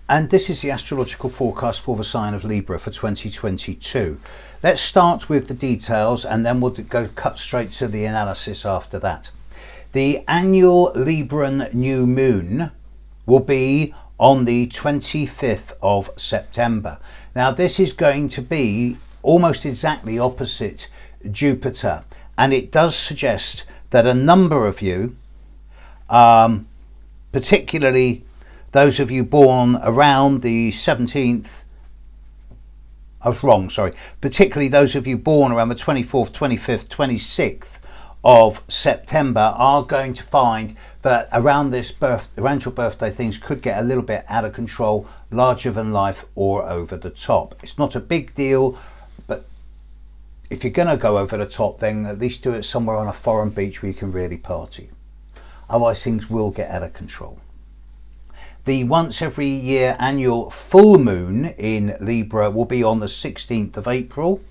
And this is the astrological forecast for the sign of Libra for 2022. Let's start with the details and then we'll cut straight to the analysis after that. The annual Libran new moon will be on the 25th of September. Now this is going to be almost exactly opposite Jupiter, and it does suggest that a number of you, particularly those of you born around the 17th, particularly those of you born around the 24th, 25th, 26th of September are going to find that around your birthday things could get a little bit out of control, larger than life or over the top. It's not a big deal, but if you're going to go over the top, then at least do it somewhere on a foreign beach where you can really party. Otherwise things will get out of control. The once every year annual full moon in Libra will be on the 16th of April.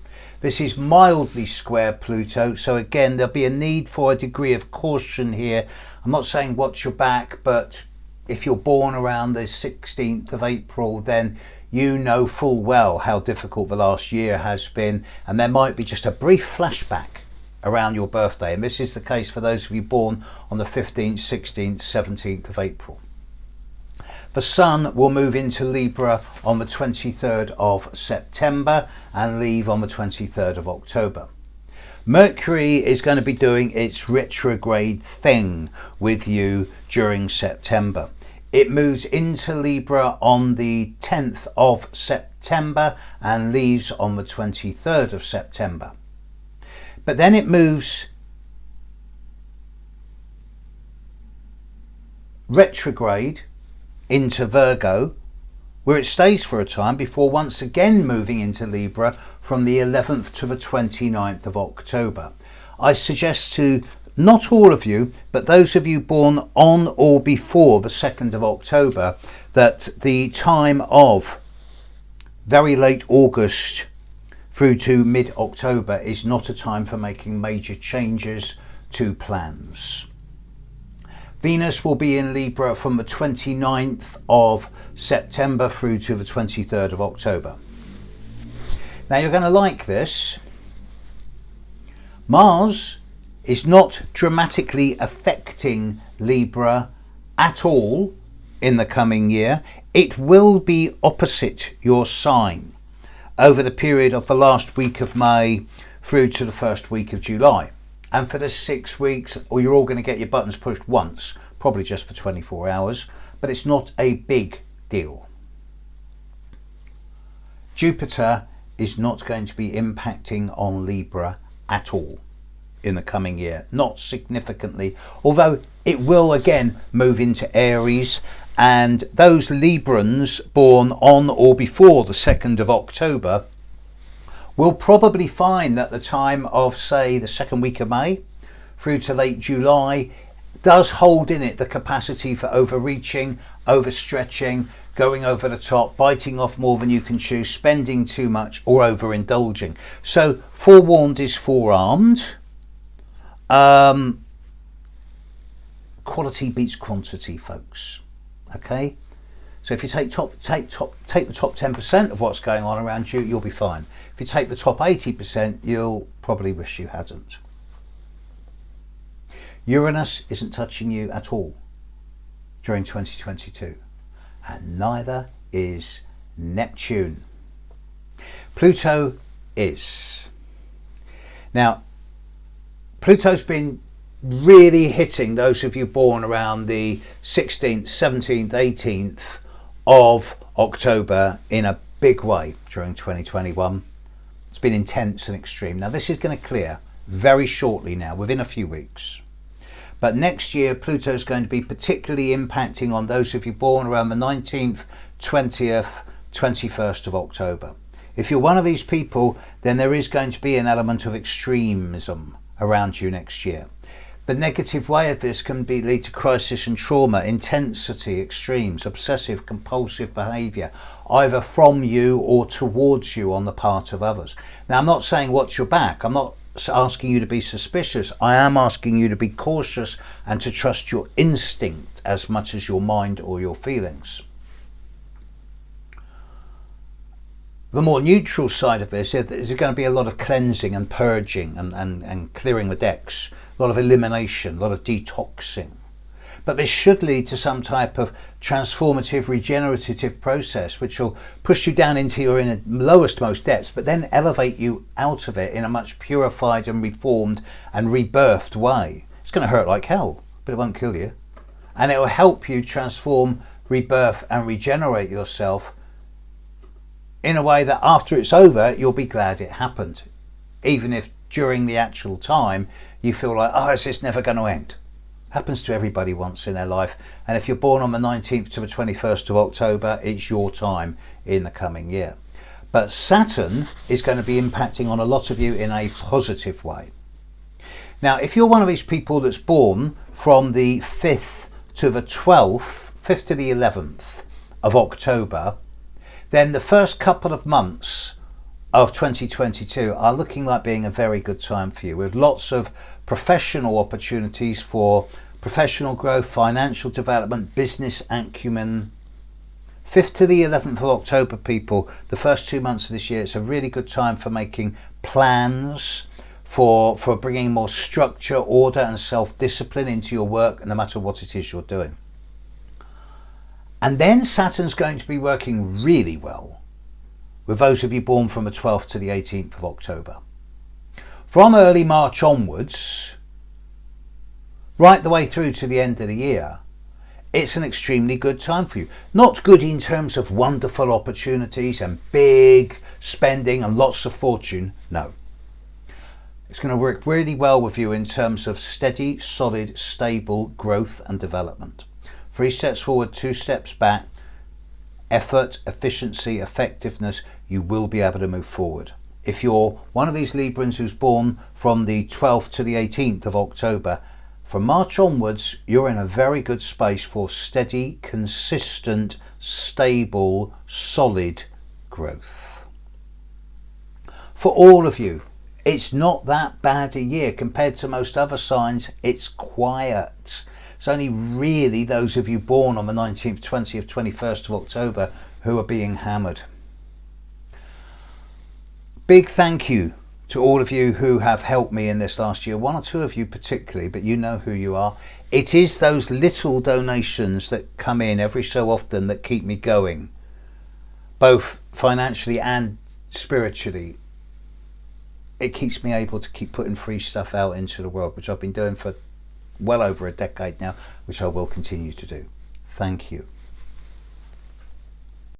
This is mildly square Pluto, so again there'll be a need for a degree of caution here. I'm not saying watch your back, but if you're born around the 16th of April, then you know full well how difficult the last year has been, and there might be just a brief flashback around your birthday, and this is the case for those of you born on the 15th, 16th, 17th of April. The Sun will move into Libra on the 23rd of September and leave on the 23rd of October. Mercury is going to be doing its retrograde thing with you during September. It moves into Libra on the 10th of September and leaves on the 23rd of September. But then it moves retrograde into Virgo, where it stays for a time before once again moving into Libra from the 11th to the 29th of October. I suggest to not all of you, but those of you born on or before the 2nd of October, that the time of very late August through to mid-October is not a time for making major changes to plans. Venus will be in Libra from the 29th of September through to the 23rd of October. Now you're going to like this. Mars is not dramatically affecting Libra at all in the coming year. It will be opposite your sign over the period of the last week of May through to the first week of July. And for the 6 weeks, or you're all going to get your buttons pushed once, probably just for 24 hours, but it's not a big deal. Jupiter is not going to be impacting on Libra at all in the coming year, not significantly, although it will again move into Aries, and those Librans born on or before the 2nd of October will probably find that the time of, say, the second week of May through to late July does hold in it the capacity for overreaching, overstretching, going over the top, biting off more than you can chew, spending too much, or overindulging. So forewarned is forearmed. Quality beats quantity, folks. Okay? So if you take the top 10% of what's going on around you, you'll be fine. If you take the top 80%, you'll probably wish you hadn't. Uranus isn't touching you at all during 2022, and neither is Neptune. Pluto is. Now, Pluto's been really hitting those of you born around the 16th, 17th, 18th of October in a big way during 2021. It's been intense and extreme. Now this is going to clear very shortly now, within a few weeks. But next year Pluto's going to be particularly impacting on those of you born around the 19th, 20th, 21st of October. If you're one of these people, then there is going to be an element of extremism around you next year. The negative way of this can lead to crisis and trauma, intensity, extremes, obsessive compulsive behaviour, either from you or towards you on the part of others. Now, I'm not saying watch your back. I'm not asking you to be suspicious. I am asking you to be cautious and to trust your instinct as much as your mind or your feelings. The more neutral side of this is going to be a lot of cleansing and purging and clearing the decks, a lot of elimination, a lot of detoxing. But this should lead to some type of transformative, regenerative process, which will push you down into your inner lowest, most depths, but then elevate you out of it in a much purified and reformed and rebirthed way. It's going to hurt like hell, but it won't kill you. And it will help you transform, rebirth and regenerate yourself in a way that after it's over, you'll be glad it happened. Even if during the actual time, you feel like, oh, is this never going to end? Happens to everybody once in their life. And if you're born on the 19th to the 21st of October, it's your time in the coming year. But Saturn is going to be impacting on a lot of you in a positive way. Now, if you're one of these people that's born from the 5th to the 12th, 5th to the 11th of October, then the first couple of months of 2022 are looking like being a very good time for you, with lots of professional opportunities for professional growth, financial development, business acumen. 5th to the 11th of October, people, the first 2 months of this year, it's a really good time for making plans, for bringing more structure, order and self-discipline into your work, no matter what it is you're doing. And then Saturn's going to be working really well with those of you born from the 12th to the 18th of October. From early March onwards, right the way through to the end of the year, it's an extremely good time for you. Not good in terms of wonderful opportunities and big spending and lots of fortune, no. It's going to work really well with you in terms of steady, solid, stable growth and development. 3 steps forward, 2 steps back, effort, efficiency, effectiveness, you will be able to move forward. If you're one of these Librans who's born from the 12th to the 18th of October, from March onwards, you're in a very good space for steady, consistent, stable, solid growth. For all of you, it's not that bad a year compared to most other signs. It's quiet. It's only really those of you born on the 19th, 20th, 21st of October who are being hammered. Big thank you to all of you who have helped me in this last year. 1 or 2 of you particularly, but you know who you are. It is those little donations that come in every so often that keep me going, both financially and spiritually. It keeps me able to keep putting free stuff out into the world, which I've been doing for well over a decade now, which I will continue to do. Thank you.